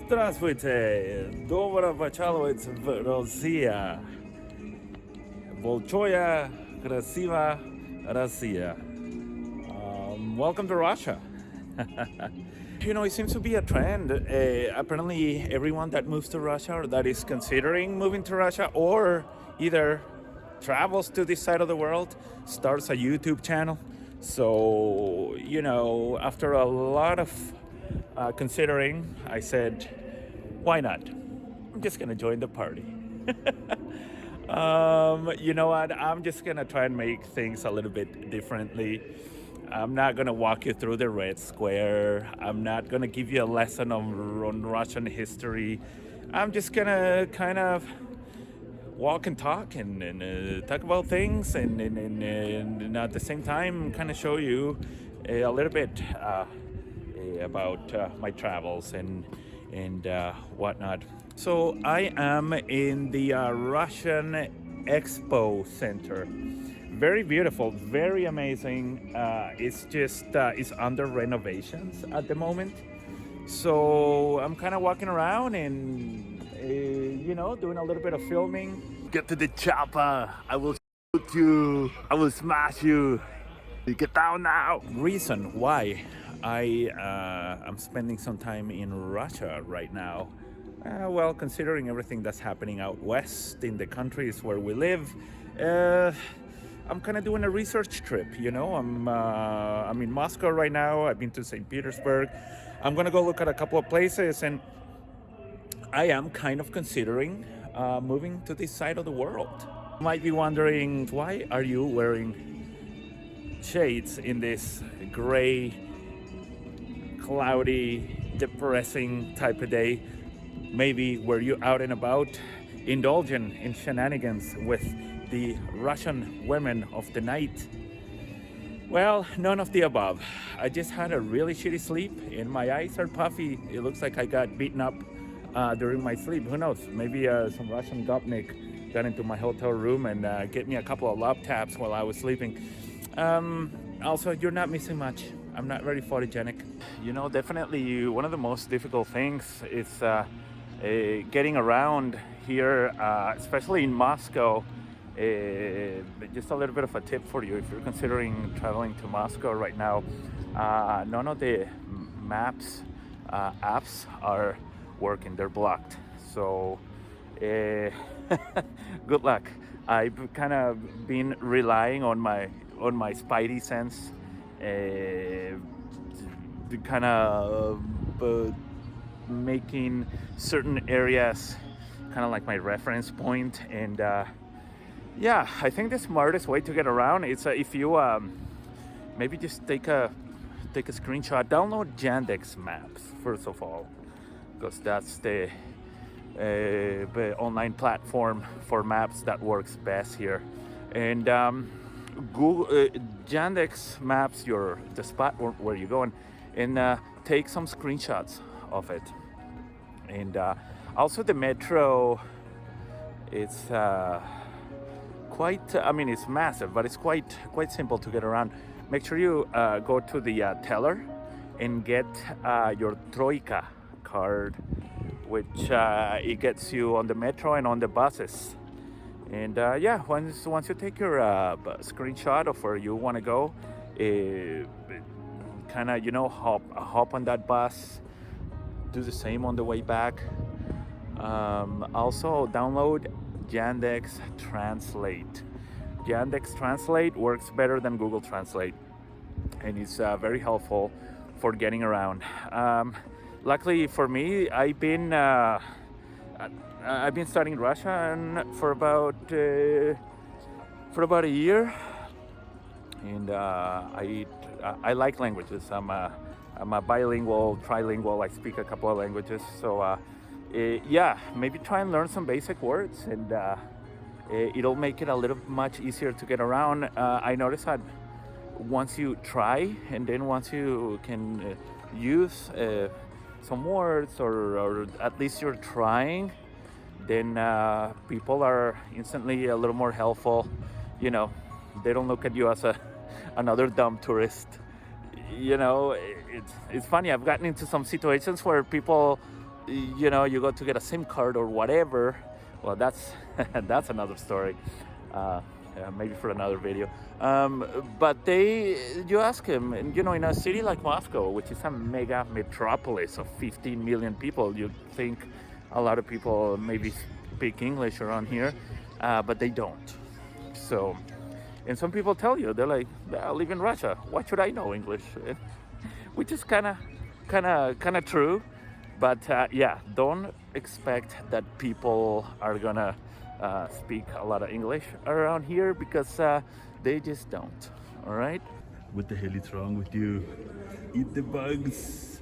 Здравствуйте! Добро пожаловать в Россия! Большая, красивая Россия. Welcome to Russia. It seems to be a trend. Apparently, everyone that moves to Russia or that is considering moving to Russia or either travels to this side of the world starts a YouTube channel. So, after a lot of considering, I said, why not? I'm just gonna join the party. You know what? I'm just gonna try and make things a little bit differently. I'm not gonna walk you through the Red Square. I'm not gonna give you a lesson on Russian history. I'm just gonna kind of walk and talk and talk about things and at the same time kind of show you a little bit about my travels and whatnot. So I am in the Russian Expo Center. Very beautiful, very amazing. It's just it's under renovations at the moment. So I'm kind of walking around and doing a little bit of filming. Get to the chopper. I will shoot you. I will smash you. You get down now. Reason why I'm spending some time in Russia right now. Well, considering everything that's happening out west in the countries where we live, I'm kind of doing a research trip. I'm in Moscow right now. I've been to St. Petersburg. I'm gonna go look at a couple of places, and I am kind of considering moving to this side of the world. You might be wondering, why are you wearing shades in this gray, cloudy, depressing type of day? Maybe were you out and about indulging in shenanigans with the Russian women of the night? Well, none of the above. I just had a really shitty sleep and my eyes are puffy. It looks like I got beaten up during my sleep. Who knows? Maybe some Russian gopnik got into my hotel room and get me a couple of love taps while I was sleeping. Also, you're not missing much. I'm not very photogenic. Definitely one of the most difficult things is getting around here, especially in Moscow. Just a little bit of a tip for you if you're considering traveling to Moscow right now. None of the maps apps are working. They're blocked. So good luck. I've kind of been relying on my spidey sense to kind of making certain areas kind of like my reference point. And yeah, I think the smartest way to get around is if you maybe just take a screenshot, download Yandex Maps first of all, because that's the online platform for maps that works best here. And Google Yandex Maps the spot where you're going, and take some screenshots of it. And also the metro, it's it's massive, but it's quite simple to get around. Make sure you go to the teller and get your Troika card, which it gets you on the metro and on the buses. And yeah, once you take your screenshot of where you want to go, kind of hop on that bus, do the same on the way back. Also download Yandex Translate. Yandex Translate works better than Google Translate, and it's very helpful for getting around. Luckily for me, I've been studying Russian for about a year, and I like languages. I'm a bilingual, trilingual. I speak a couple of languages, so yeah, maybe try and learn some basic words, and it'll make it a little much easier to get around. I noticed that once you try, and then once you can use some words, or at least you're trying, then people are instantly a little more helpful. They don't look at you as another dumb tourist. It's funny. I've gotten into some situations where people you know, you go to get a SIM card or whatever. Well, that's that's another story. Maybe for another video. But you ask him, and you know, in a city like Moscow, which is a mega metropolis of 15 million people, you think a lot of people maybe speak English around here, but they don't. So, and some people tell you, they're like, I live in Russia. Why should I know English? Which is kind of true. But yeah, don't expect that people are gonna speak a lot of English around here, because they just don't. All right. What the hell is wrong with you? Eat the bugs.